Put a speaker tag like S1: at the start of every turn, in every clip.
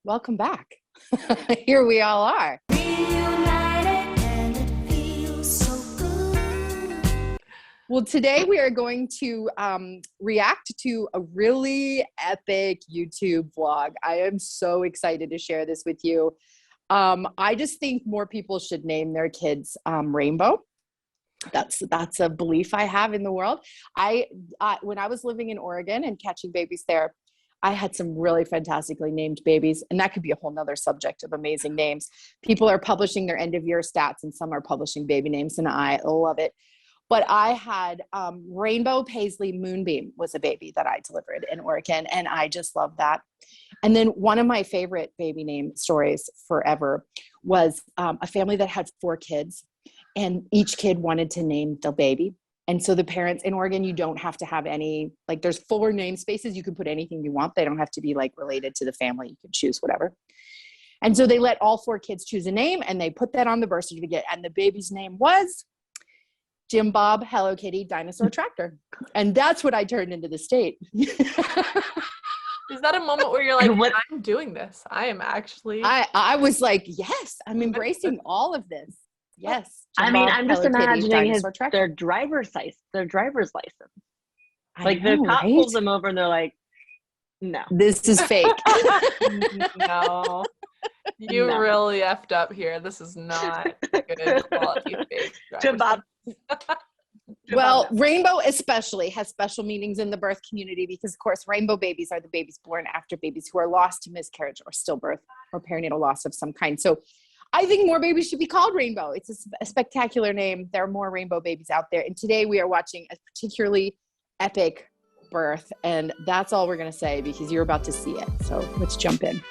S1: Welcome back. Here we all are.
S2: Reunited and it feels so good.
S1: Well, today we are going to react to a really epic YouTube vlog. I am so excited to share this with you. I just think more people should name their kids Rainbow. That's a belief I have in the world. When I was living in Oregon and catching babies there, I had some really fantastically named babies, and that could be a whole nother subject of amazing names. People are publishing their end of year stats, and some are publishing baby names, and I love it. But I had Rainbow Paisley Moonbeam was a baby that I delivered in Oregon, and I just love that. And then one of my favorite baby name stories forever was a family that had 4 kids, and each kid wanted to name the baby. And so the parents in Oregon, you don't have to have any, like there's 4 name spaces. You can put anything you want. They don't have to be like related to the family. You can choose whatever. And so they let all 4 kids choose a name, and they put that on the birth certificate. And the baby's name was Jim Bob Hello Kitty Dinosaur Tractor. And that's what I turned into the state.
S3: Is that a moment where you're like, I'm doing this? I am actually.
S1: I was like, yes, I'm embracing all of this. Yes.
S4: I mean, I'm just imagining their driver's license. Like the cop pulls them over and they're like, no.
S1: This is fake.
S3: No. You really effed up here. This is not good quality fake.
S1: Well, Rainbow especially has special meanings in the birth community because, of course, rainbow babies are the babies born after babies who are lost to miscarriage or stillbirth or perinatal loss of some kind. So I think more babies should be called Rainbow. It's a spectacular name. There are more rainbow babies out there. And today we are watching a particularly epic birth. And that's all we're going to say because you're about to see it. So let's jump in.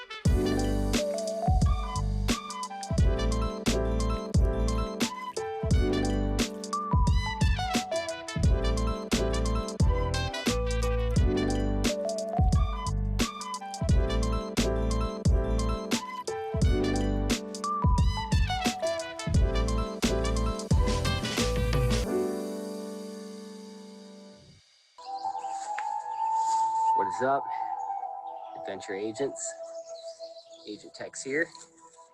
S5: What is up, adventure agents? Agent Tex here.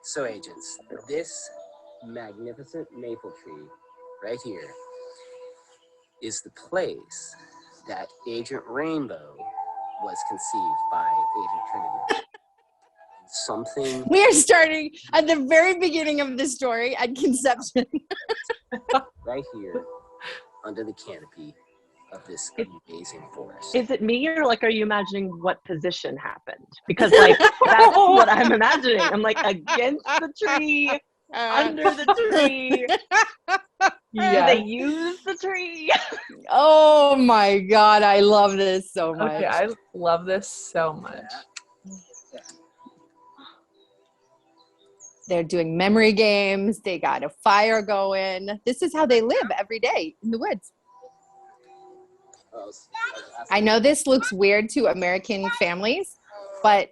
S5: So agents, this magnificent maple tree right here is the place that Agent Rainbow was conceived by Agent Trinity. Something.
S1: We are starting at the very beginning of the story at conception.
S5: Right here under the canopy of this amazing forest.
S4: Is it me or like are you imagining what position happened? Because like that's what I'm imagining. I'm like against the tree, under the tree. Yeah. They use the tree.
S1: Oh my God, I love this so much.
S3: Okay, I love this so much.
S1: They're doing memory games. They got a fire going. This is how they live every day in the woods. I know this looks weird to American families, but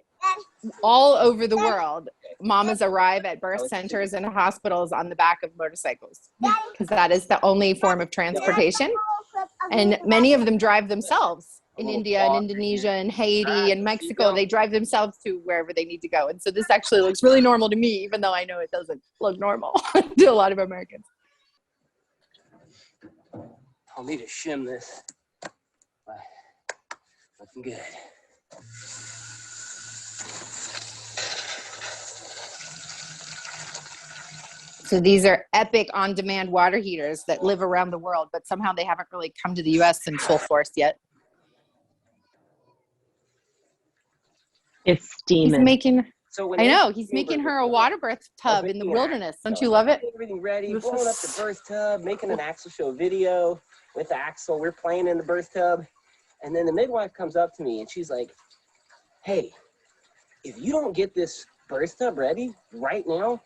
S1: all over the world, mamas arrive at birth centers and hospitals on the back of motorcycles because that is the only form of transportation. And many of them drive themselves in India and Indonesia and Haiti and Mexico. They drive themselves to wherever they need to go. And so this actually looks really normal to me, even though I know it doesn't look normal to a lot of Americans.
S5: I'll need to shim this. Looking good.
S1: So these are epic on-demand water heaters that live around the world, but somehow they haven't really come to the U.S. in full force yet.
S4: It's steaming.
S1: He's making her a water birth tub in the wilderness. Don't you love it?
S5: Everything ready, blowing up the birth tub, making an Axel show video with Axel. We're playing in the birth tub. And then the midwife comes up to me and she's like, hey, if you don't get this birth tub ready right now,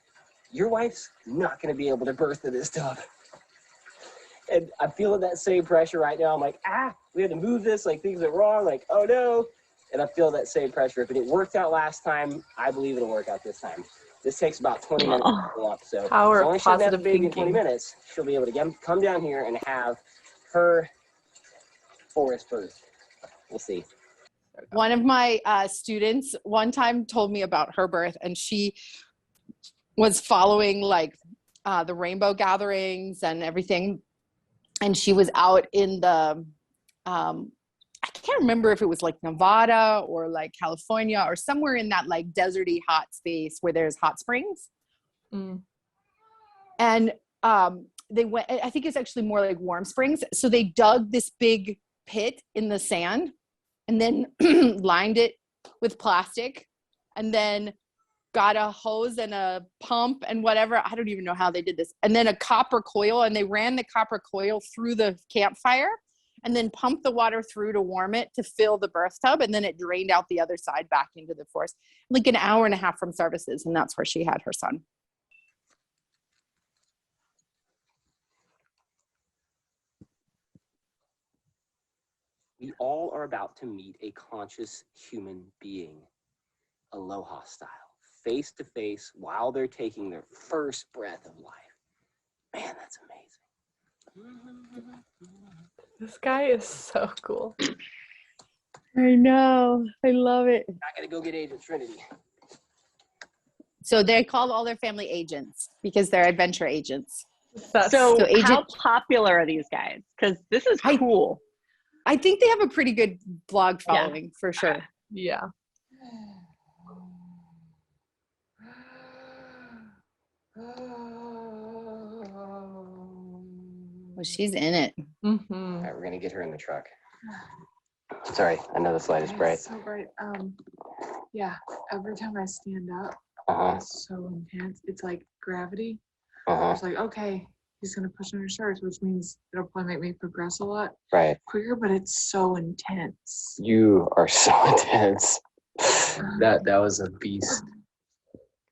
S5: your wife's not going to be able to birth in this tub. And I'm feeling that same pressure right now. I'm like, we had to move this, like things are wrong, like, oh no. And I feel that same pressure. If it worked out last time, I believe it'll work out this time. This takes about 20 minutes to fill up. So
S3: power
S5: as long as she doesn't have a baby in 20
S3: thinking.
S5: minutes, she'll be able to come down here and have her forest birth. We'll see.
S1: One of my students one time told me about her birth, and she was following like the rainbow gatherings and everything. And she was out in the, I can't remember if it was like Nevada or like California or somewhere in that like deserty hot space where there's hot springs.
S3: Mm.
S1: And they went, I think it's actually more like warm springs. So they dug this big pit in the sand and then lined it with plastic and then got a hose and a pump and whatever. I don't even know how they did this. And then a copper coil, and they ran the copper coil through the campfire and then pumped the water through to warm it to fill the birth tub. And then it drained out the other side back into the forest, like an hour and a half from services. And that's where she had her son.
S5: We all are about to meet a conscious human being, aloha style, face to face while they're taking their first breath of life. Man, that's amazing.
S3: This guy is so cool.
S1: I know. I love it.
S5: I gotta go get Agent Trinity.
S1: So they called all their family agents because they're adventure agents.
S3: That's
S4: So,
S1: So Agent-
S4: how popular are these guys? Because this is cool.
S1: I think they have a pretty good blog following for sure.
S3: yeah.
S1: Well, she's in it.
S3: Mm-hmm.
S5: All right, we're gonna get her in the truck. Sorry, I know this light is bright.
S6: It's so bright. Yeah, every time I stand up,
S5: Uh-huh,
S6: it's so intense. It's like gravity.
S5: uh-huh,
S6: It's like, okay, he's gonna push on her shoulders, which means it'll probably make me progress a lot
S5: right.
S6: quicker, but it's so intense.
S5: You are so intense. That was a beast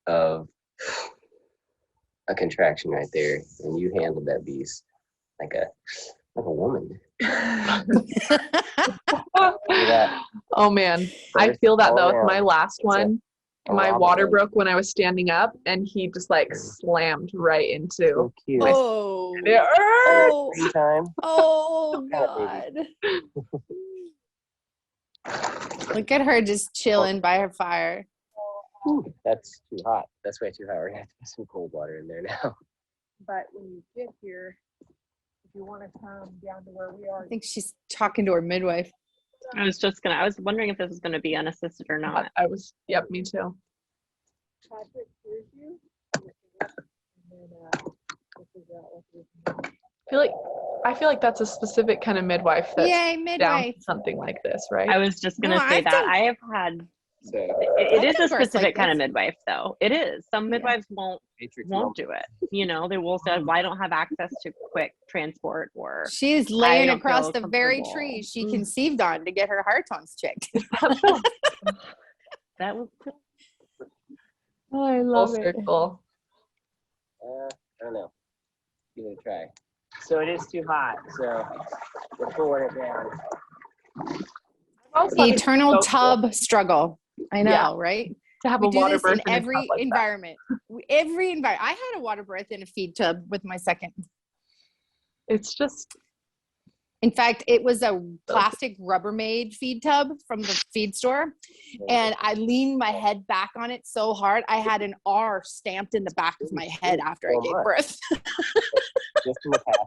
S5: of a contraction right there, and you handled that beast like a woman. Look at that.
S3: Oh man, I
S5: First
S3: feel that though.
S5: all
S3: With my
S5: around.
S3: last
S5: It's a-
S3: one,
S5: a
S3: my
S5: lava
S3: water
S5: lamp.
S3: broke when I was standing up, and he just like slammed right into.
S5: So cute.
S1: Oh.
S3: Yeah.
S1: Oh.
S5: Free time.
S1: Oh
S5: Yeah,
S1: God. Look at her just chilling by her fire.
S5: Ooh, that's too hot. That's way too hot. We're gonna have to put some cold water in there now.
S6: But when you get here, if you want to come down to where we are,
S1: I think she's talking to her midwife.
S4: I was wondering if this was gonna be unassisted or not.
S3: I was. Yep, me too.
S6: Patrick hears you, and then we'll figure out what we can do.
S3: I feel like that's a specific kind of midwife that's
S1: Yay,
S3: down
S1: midwife.
S3: for something like this, right?
S4: I was just gonna
S1: No,
S4: say
S1: I
S4: that.
S1: think-
S4: I have had
S5: So
S4: it
S1: I've
S4: is
S1: done
S4: a
S1: births like
S4: specific kind of
S1: this.
S4: midwife though. It is. Some midwives
S5: Matrix
S4: won't do it. You know, they will say, well, I don't have access to quick transport or
S1: She's laying
S4: don't
S1: across
S4: feel
S1: the very
S4: comfortable.
S1: tree she conceived on to get her heart tones checked.
S4: that was
S1: Oh, I
S3: Full circle.
S5: I don't know. Give it a try. So it is too hot. So we're pulling it down.
S1: The eternal
S3: So
S1: tub struggle. I know,
S3: Yeah.
S1: right?
S3: to have
S1: We
S3: a
S1: do
S3: water
S1: this
S3: birth
S1: in
S3: in a
S1: every
S3: tub like that.
S1: environment. Every environment. I had a water birth in a feed tub with my second.
S3: It's just
S1: In fact, it was a plastic Rubbermaid feed tub from the feed store. And I leaned my head back on it so hard, I had an R stamped in the back of my head after I gave birth.
S5: Just in the past.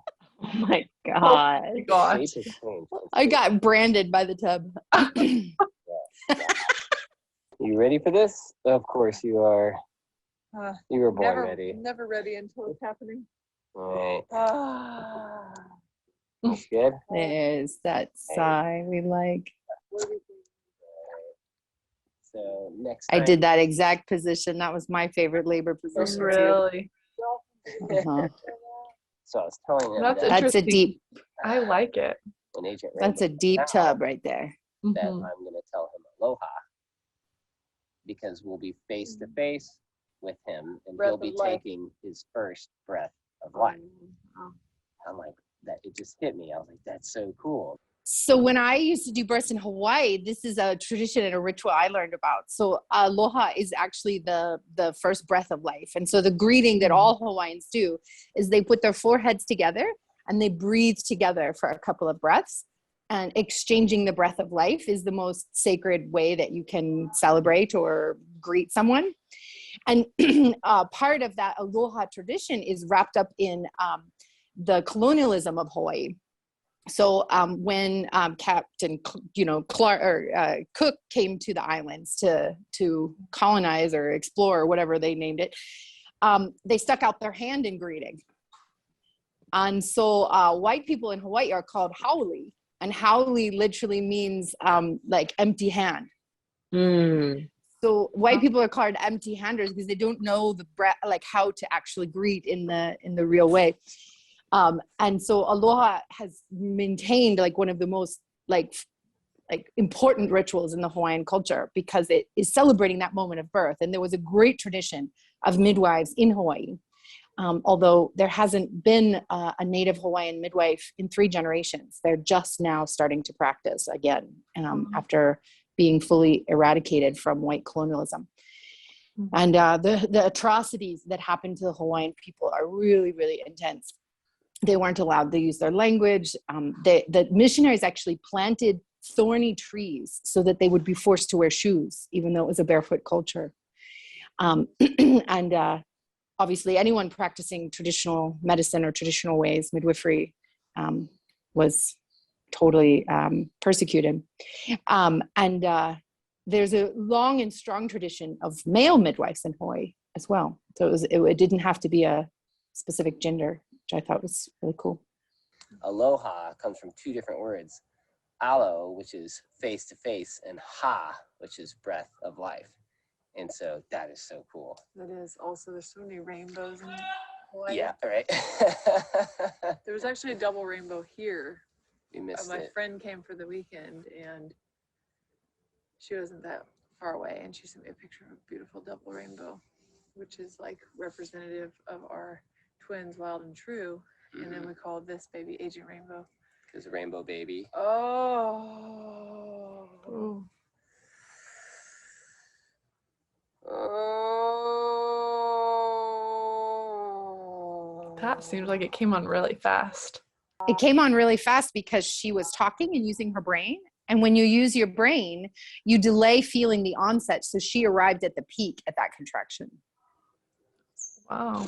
S4: oh my
S3: oh
S4: god.
S3: my gosh.
S5: Shape has changed.
S1: I got branded by the tub.
S5: You ready for this? Of course you are.
S6: Uh,
S5: You were born
S6: never,
S5: ready.
S6: never ready until it's happening.
S5: All right.
S6: Ah.
S5: That's good.
S1: There's that sigh we like.
S5: So next
S1: I
S5: time.
S1: did that exact position. That was my favorite labor position too.
S3: Really?
S1: Uh-huh.
S5: So I was telling him
S3: That's
S5: that,
S1: That's a
S3: Interesting.
S1: deep.
S3: I like it.
S5: an agent
S1: That's a
S5: Rainbow
S1: deep
S5: now
S1: tub right there.
S5: that
S3: Mhm.
S5: I'm going to tell him aloha because we'll be face to face with him and
S6: Breath
S5: he'll be
S6: of life.
S5: taking his first breath of life.
S6: Oh.
S5: I'm like, that it just hit me. I was like, that's so cool.
S1: So when I used to do births in Hawaii, this is a tradition and a ritual I learned about. So aloha is actually the first breath of life. And so the greeting that all Hawaiians do is they put their foreheads together and they breathe together for a couple of breaths. and exchanging the breath of life is the most sacred way that you can celebrate or greet someone. And part of that aloha tradition is wrapped up in the colonialism of Hawaii. So when Captain, Clark or Cook came to the islands to colonize or explore or whatever they named it, they stuck out their hand in greeting. And so white people in Hawaii are called haole, and haole literally means like empty hand. So white people are called empty handers because they don't know like how to actually greet in the real way. And so aloha has maintained like one of the most like important rituals in the Hawaiian culture because it is celebrating that moment of birth. And there was a great tradition of midwives in Hawaii. Although there hasn't been a native Hawaiian midwife in 3 generations. They're just now starting to practice again after being fully eradicated from white colonialism. And the atrocities that happened to the Hawaiian people are really, really intense. They weren't allowed to use their language. The missionaries actually planted thorny trees so that they would be forced to wear shoes, even though it was a barefoot culture. And obviously anyone practicing traditional medicine or traditional ways, midwifery, was totally persecuted. And there's a long and strong tradition of male midwives in Hawaii as well. So it didn't have to be a specific gender, which I thought was really cool.
S5: Aloha comes from 2 different words. Alo, which is face to face, and ha, which is breath of life. And so that is so cool.
S3: That is. Also, there's so many rainbows in Hawaii.
S5: Yeah, right.
S3: There was actually a double rainbow here.
S5: We missed
S3: My
S5: it.
S3: friend came for the weekend, and she wasn't that far away, and she sent me a picture of a beautiful double rainbow, which is like representative of our twins, Wild and True. And then we called this baby Agent Rainbow.
S5: Because Rainbow Baby.
S3: Oh.
S5: Oh.
S3: That seems like it came on really fast.
S1: It came on really fast because she was talking and using her brain. And when you use your brain, you delay feeling the onset. So she arrived at the peak at that contraction.
S3: Wow.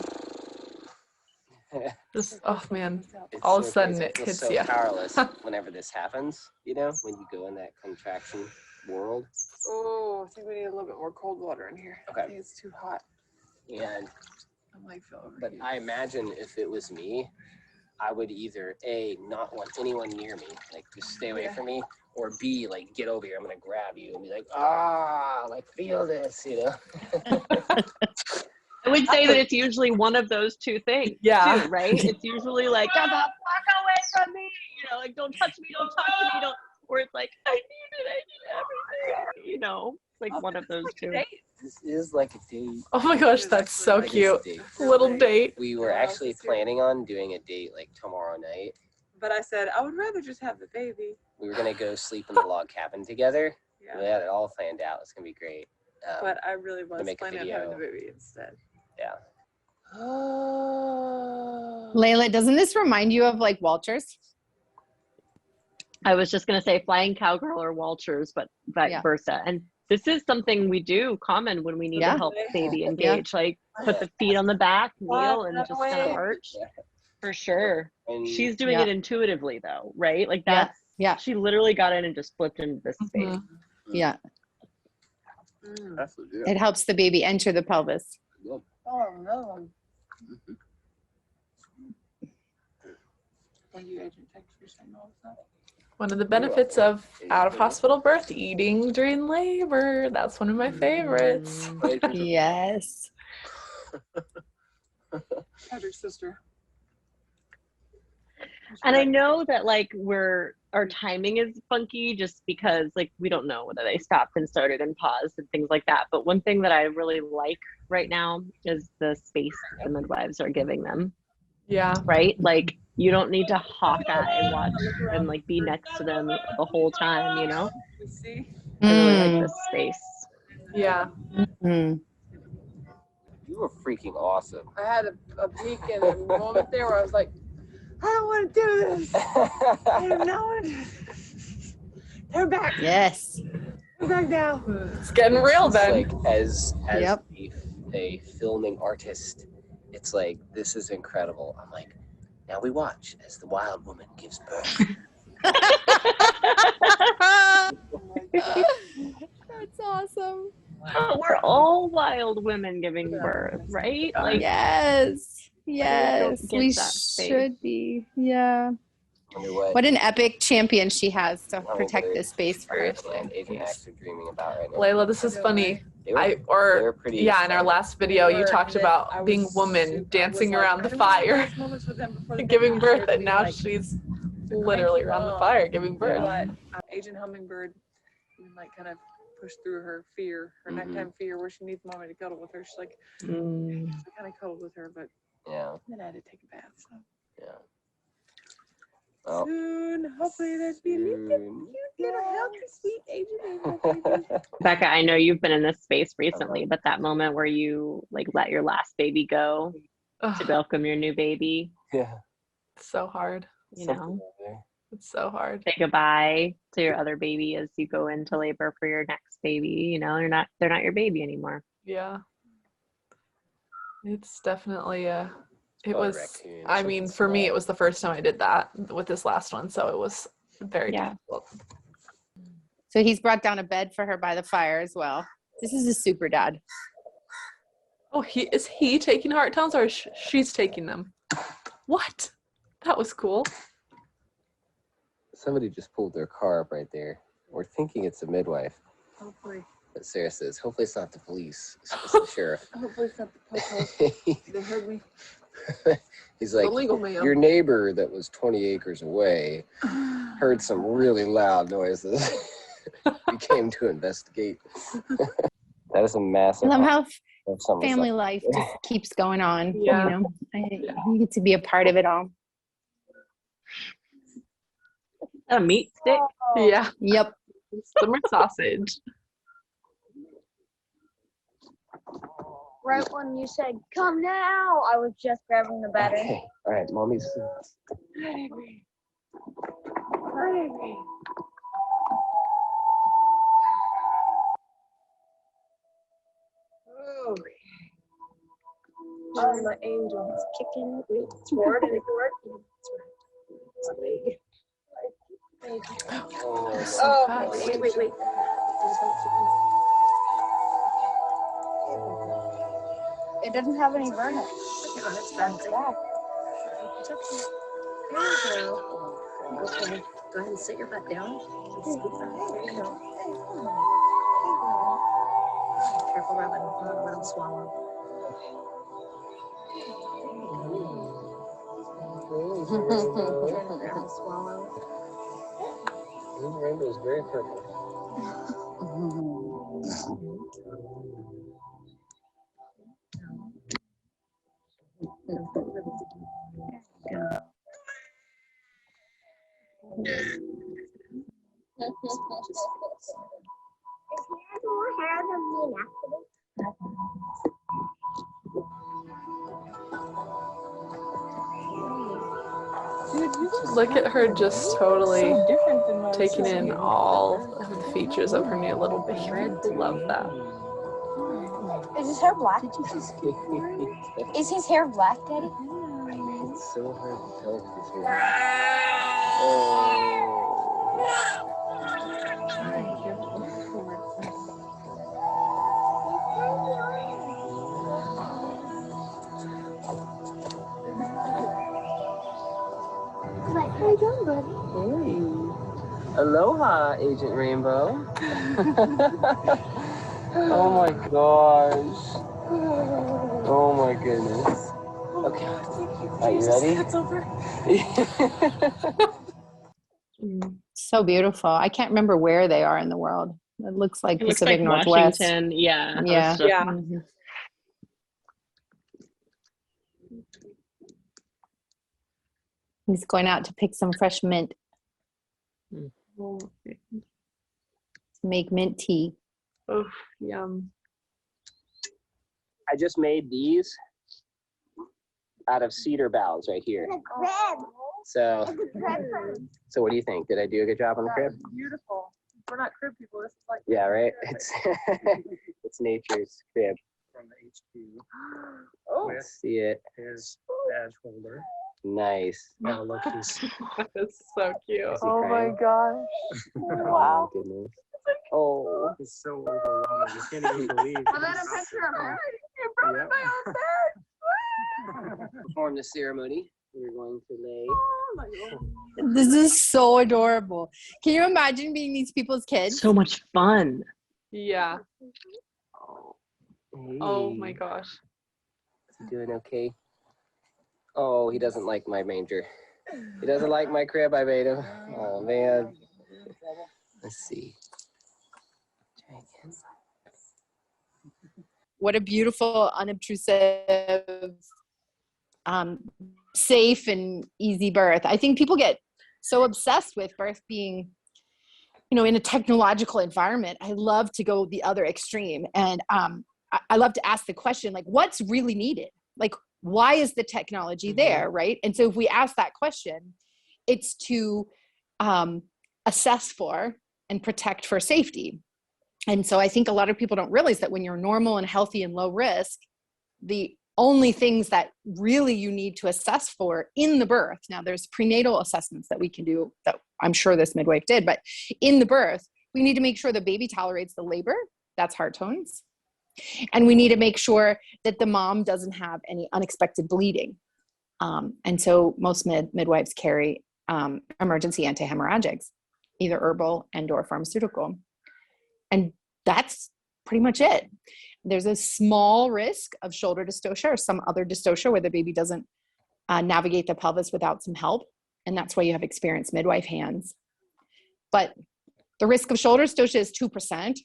S3: Just, oh man,
S5: It's
S3: all of a
S5: so
S3: sudden
S5: crazy. I
S3: it
S5: feel
S3: hits
S5: so
S3: you.
S5: powerless whenever this happens, when you go in that contraction world.
S3: Oh, I think we need a little bit more cold water in here.
S5: Okay.
S3: I think it's too hot.
S5: And
S3: I'm like, feel
S5: but
S3: overheated.
S5: I imagine if it was me, I would either A, not want anyone near me, like just stay away from me, or B, like get over here, I'm gonna grab you and be like, like feel this,
S4: I would say that it's usually one of those 2 things,
S3: Yeah.
S4: too, right? It's usually like, get the fuck away from me, like don't touch me, don't talk to me, don't. Or it's like, I need everything, like one of those 2.
S5: This is like a date.
S3: Oh my gosh, that's so
S5: Like, it's a
S3: cute.
S5: date.
S3: Little date.
S5: We were actually planning on doing a date like tomorrow night.
S3: But I said, I would rather just have the baby.
S5: We were gonna go sleep in the log cabin together.
S3: Yeah.
S5: We had it all planned out. It's gonna be great.
S3: But I really was
S5: make a
S3: planning on having the
S5: video.
S3: baby instead.
S5: Yeah.
S1: Leila, doesn't this remind you of like Walters?
S4: I was just going to say flying cowgirl or Walters, but vice versa. And this is something we do common when we need to help baby engage, like put the feet on the back, kneel, and just kind of arch. For sure.
S5: And
S4: She's doing it intuitively though, right? Like that's, she literally got in and just flipped into this space.
S1: Yeah.
S5: That's legit.
S1: It helps the baby enter the pelvis.
S5: Good.
S3: Oh, no. Thank you, Agent Tex, for saying all of that. One of the benefits of out-of-hospital birth, eating during labor. That's one of my favorites.
S1: Yes.
S3: Patrick's sister.
S4: And I know that like our timing is funky just because like we don't know whether they stopped and started and paused and things like that. But one thing that I really like right now is the space the midwives are giving them.
S3: Yeah.
S4: Right? Like you don't need to hawk at and watch and like be next to them the whole time,
S3: You see?
S4: I really like this space.
S3: Yeah.
S1: Mm.
S5: You were freaking awesome.
S3: I had a peak and a moment there where I was like, I don't want to do this. I don't know it. They're back.
S1: Yes.
S3: They're back now.
S7: It's getting real
S5: It's
S7: then.
S5: like as
S1: Yep.
S5: a filming artist, it's like, this is incredible. I'm like, now we watch as the wild woman gives birth.
S1: That's awesome.
S4: We're all wild women giving birth, right? Like,
S1: Yes. Yes.
S4: get
S1: We
S4: that space.
S1: should be. Yeah.
S5: Wonder what
S1: What an epic champion she has to
S5: how
S1: protect
S5: many
S1: this space for her.
S5: Agent X are dreaming about right now.
S7: Layla, this is funny.
S5: They were, they
S7: Or
S5: were pretty
S7: yeah, in our
S5: excited.
S7: last video, you talked about being woman dancing around the fire, giving birth, and now she's literally around the fire giving birth.
S3: But Agent Hummingbird even like kind of pushed through her fear, her nighttime fear, where she needs mommy to cuddle with her. She's like, I kind of cuddled with her, but
S5: Yeah.
S3: then I had to take a bath. So
S5: Yeah. Well,
S3: soon, hopefully, there's be a little
S5: soon.
S3: cute little healthy sweet Agent.
S4: Becca, I know you've been in this space recently, but that moment where you like let your last baby go to
S7: Ugh,
S4: welcome your new baby,
S5: Yeah.
S7: it's so hard.
S4: you
S5: Something
S4: know,
S5: over there.
S7: It's so hard.
S4: say goodbye to your other baby as you go into labor for your next baby. You know, they're not your baby anymore.
S7: Yeah. It's definitely it
S5: Probably
S7: was,
S5: raccoon,
S7: I
S5: something
S7: mean, for me,
S5: small.
S7: it was the first time I did that with this last one, so it was very
S4: Yeah.
S7: difficult.
S1: So he's brought down a bed for her by the fire as well. This is a super dad.
S7: Oh, is he taking heart tones or she's taking them? What? That was cool.
S5: Somebody just pulled their car up right there. We're thinking it's a midwife.
S3: Hopefully,
S5: But Sarah says, hopefully it's not the police. It's the sheriff.
S3: hopefully it's not the popo. They heard me.
S5: He's like,
S3: The legal mail.
S5: your neighbor that was 20 acres away heard some really loud noises. He came to investigate. That is a
S1: I
S5: massive
S1: love how
S5: of someone's
S1: family
S5: life.
S1: life just keeps going on.
S7: Yeah.
S1: You know, you get to be a part of it all.
S4: A meat stick.
S7: Yeah,
S1: Yep.
S7: summer sausage.
S8: Right when you said, come now, I was just grabbing the battery.
S5: Okay. All right, mommy's.
S8: Oh, my angel is kicking forward and forward.
S5: Oh,
S7: fast.
S8: Wait. It doesn't have any burn. It's back.
S9: It's okay. There you go. Okay, go ahead and sit your butt down. Scoop that. There you go. Careful, Robin. Don't let him swallow. Trying to grab and swallow.
S5: Rainbow is very purple.
S7: Look at her just totally
S6: So different than what
S7: taking
S6: it's
S7: in
S6: like.
S7: all of the features of her new little baby. Love that.
S8: Is his hair black? Is his hair black, Daddy?
S5: It's so hard to tell if he's here.
S8: How you doing, buddy?
S5: Hey. Aloha, Agent Rainbow. Oh my gosh. Oh my goodness. Okay. Are you ready?
S3: It's over.
S1: So beautiful. I can't remember where they are in the world. It looks like
S4: It looks
S1: Pacific
S4: like
S1: Northwest.
S4: Washington. Yeah. I was
S1: Yeah.
S4: just-
S7: Yeah.
S1: Mhm. He's going out to pick some fresh mint to make mint tea.
S7: Oh, yum.
S5: I just made these out of cedar boughs right here. So what do you think? Did I do a good job on the crib?
S6: Beautiful.
S3: We're not crib people. This is like.
S5: Yeah, right. It's it's nature's crib.
S6: From the HQ
S3: Oh.
S6: with
S5: Let's see it.
S6: his badge holder.
S5: Nice.
S6: Oh, look, he's
S7: That's so cute.
S5: Is he
S1: Oh my
S5: crying?
S1: gosh.
S5: Oh my goodness. Oh.
S6: he's so overwhelming. You can't even believe.
S3: Well, then a picture of her. You brought
S6: Yep.
S3: my own bed.
S5: Perform the ceremony. We're going to lay.
S3: Oh my God.
S1: This is so adorable. Can you imagine being these people's kids?
S4: So much fun.
S7: Yeah. Oh my
S5: Hey.
S7: gosh.
S5: Is he doing okay? Oh, he doesn't like my manger. He doesn't like my crib I made him. Oh man. Let's see. Try again.
S1: What a beautiful, unobtrusive, safe and easy birth. I think people get so obsessed with birth being, in a technological environment. I love to go the other extreme. And I love to ask the question, like, what's really needed? Like, why is the technology there, right? And so if we ask that question, it's to assess for and protect for safety. And so I think a lot of people don't realize that when you're normal and healthy and low risk, the only things that really you need to assess for in the birth, now there's prenatal assessments that we can do that I'm sure this midwife did, but in the birth, we need to make sure the baby tolerates the labor, that's heart tones. And we need to make sure that the mom doesn't have any unexpected bleeding. And so most midwives carry emergency antihemorrhagics, either herbal and or pharmaceutical. And that's pretty much it. There's a small risk of shoulder dystocia or some other dystocia where the baby doesn't navigate the pelvis without some help. And that's why you have experienced midwife hands. But the risk of shoulder dystocia is 2%.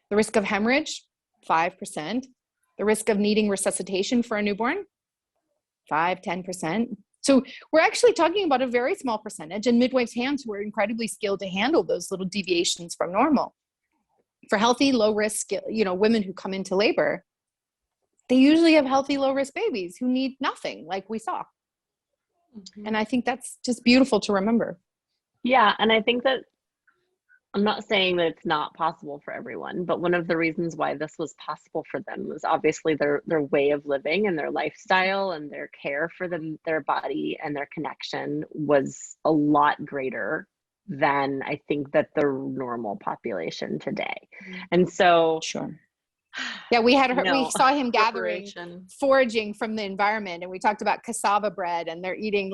S1: The risk of hemorrhage, 5%. The risk of needing resuscitation for a newborn, 5-10%. So we're actually talking about a very small percentage, and midwives' hands who are incredibly skilled to handle those little deviations from normal. For healthy, low risk, women who come into labor, they usually have healthy, low risk babies who need nothing, like we saw. And I think that's just beautiful to remember.
S4: Yeah, and I think that I'm not saying that it's not possible for everyone, but one of the reasons why this was possible for them was obviously their way of living and their lifestyle and their care for their body and their connection was a lot greater than I think that the normal population today. And so
S1: Sure. Yeah, we saw him gathering,
S7: Preparation.
S1: foraging from the environment, and we talked about cassava bread, and they're eating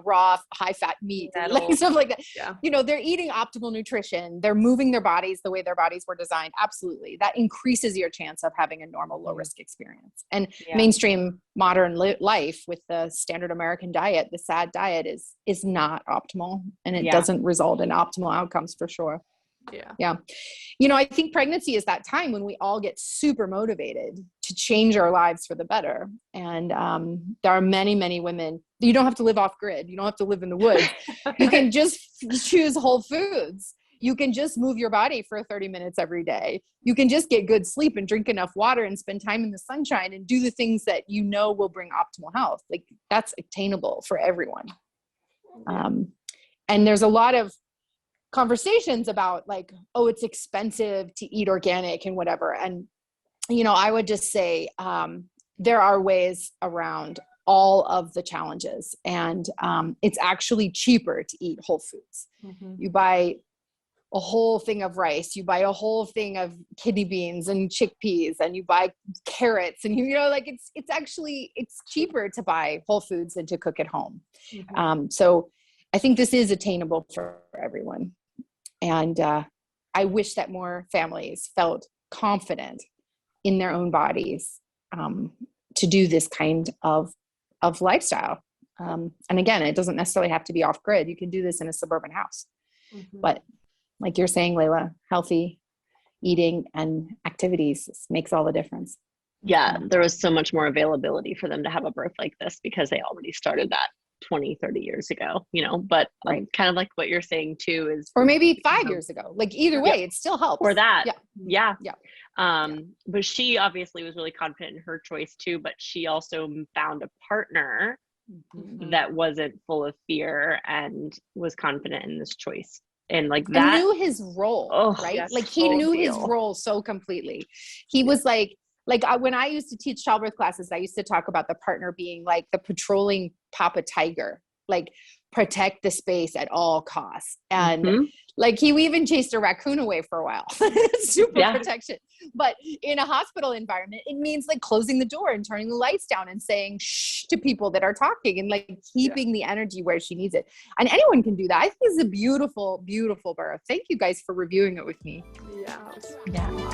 S1: raw, high fat meat, and stuff like that.
S7: Yeah.
S1: They're eating optimal nutrition. They're moving their bodies the way their bodies were designed. Absolutely. That increases your chance of having a normal low risk experience. And mainstream modern life with the standard American diet, the SAD diet is not optimal, and it doesn't result in optimal outcomes for sure. Yeah. I think pregnancy is that time when we all get super motivated to change our lives for the better. And there are many, many women. You don't have to live off grid. You don't have to live in the woods. You can just choose whole foods. You can just move your body for 30 minutes every day. You can just get good sleep and drink enough water and spend time in the sunshine and do the things that will bring optimal health. Like, that's attainable for everyone. And there's a lot of conversations about it's expensive to eat organic and whatever. And, I would just say there are ways around all of the challenges, and it's actually cheaper to eat whole foods. You buy a whole thing of rice, you buy a whole thing of kidney beans and chickpeas, and you buy carrots, and it's cheaper to buy whole foods than to cook at home. So I think this is attainable for everyone. And I wish that more families felt confident in their own bodies to do this kind of lifestyle. And again, it doesn't necessarily have to be off grid. You can do this in a suburban house. But like you're saying, Leila, healthy eating and activities makes all the difference.
S4: Yeah, there was so much more availability for them to have a birth like this because they already started that 20, 30 years ago, but kind of like what you're saying too is,
S1: or maybe 5 years ago, either way, it still helps.
S4: Or that. Yeah.
S1: Yeah.
S4: But she obviously was really confident in her choice too, but she also found a partner that wasn't full of fear and was confident in this choice And like
S1: and
S4: that
S1: knew his role,
S4: Oh,
S1: right?
S3: yes,
S1: Like he
S4: big
S1: knew his
S4: deal.
S1: role so completely. He was like when I used to teach childbirth classes, I used to talk about the partner being like the patrolling Papa Tiger, like protect the space at all costs. And
S4: Mhm.
S1: like he even chased a raccoon away for a while. Super
S4: Yeah.
S1: protection. But in a hospital environment, it means like closing the door and turning the lights down and saying shh to people that are talking and like keeping the energy where she needs it. And anyone can do that. I think it's a beautiful, beautiful birth. Thank you guys for reviewing it with me.
S3: Yeah.
S4: Yeah.